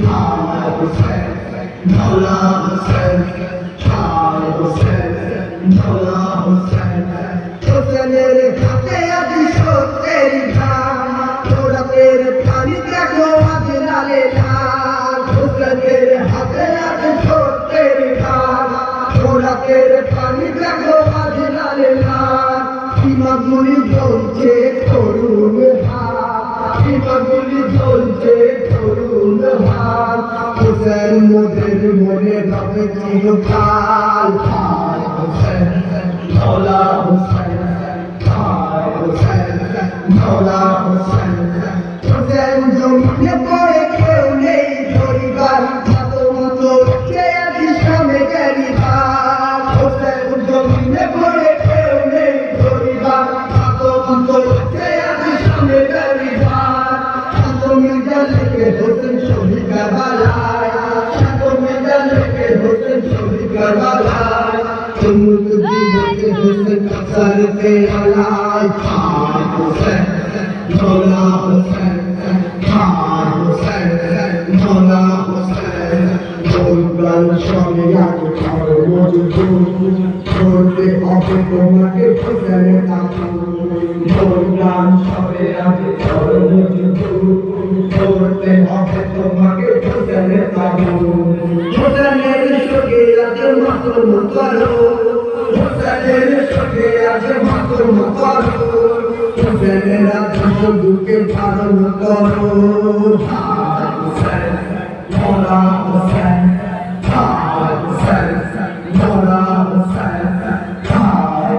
Hussein, Mawla Hussein, Hussein, Mawla Hussein. Hussein khate aaj shoter ghan, thoda tere pani dekho aaj lale laal. Hussein khate aaj shoter ghan, thoda tere pani dekho aaj lale laal. Imaguli jolche torun haat, imaguli jolche torun haat. Hussein moder mone rabe chirokaal. Hussein, Mawla Hussein, Hussein, Mawla Hussein. Hussein jomine pore keu nei dhoribar, mato mato che aji shame garibar. Hussein jomine pore keu nei dhoribar, mato mato che aji shame garibar. Santo Mirza leke Hussein shohid Karbalaay, Santo Mirza leke Hussein shohid Karbalaay. Tumult diye Hussein kasar pe alay. Hussein, Mawla Hussein, Hussein, Mawla Hussein. Golgan shone yak chhor mojbur, chhorte hobe tomake Hussein taku. Golgan shone yak chhor mojbur, chhorte hobe tomake Hussein taku. Hussein shoge aaj matum karo, Hussein shoge aaj matum karo. Hussein raja duke dharan karo. Hussein, Mawla Hussein, Hussein, Mawla Hussein,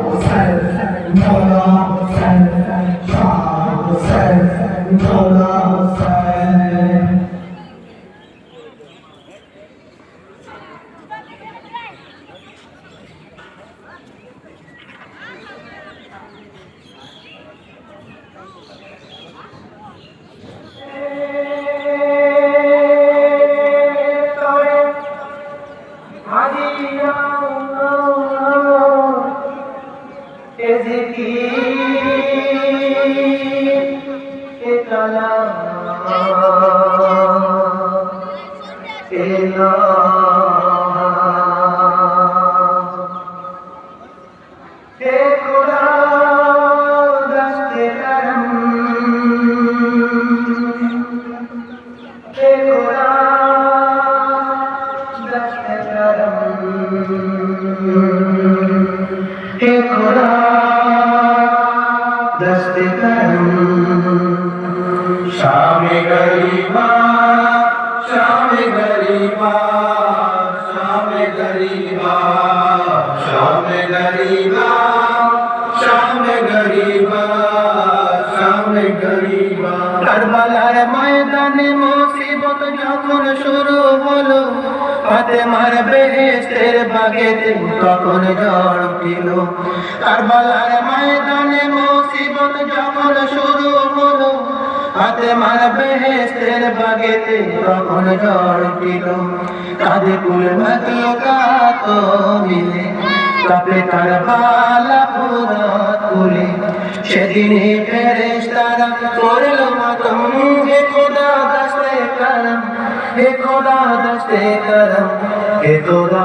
Hussein, Mawla Hussein, Hussein, Mawla Hussein. शामे गरीबा, शामे गरीबा, शामे गरीबा, शामे गरीबा, शामे गरीबा, शामे गरीबा। কারবালার ময়দানে মুসিবত যখন শুরু হলো, ফাতেমার বেহেশতের বাগেতে তখন ঝড় উঠিল। কারবালার ময়দানে মুসিবত যখন শুরু হলো, ফাতেমার বেহেশতের বাগেতে তখন ঝড় উঠিল। কাঁধে কুল ভাগলো কাত মিলে, কাঁপে কারবালা পুরা তুলে। সেদিনই ফেরেশতারা করল মাতম, হে খোদা দস্তে করম, হে খোদা দস্তে করম, হে খোদা।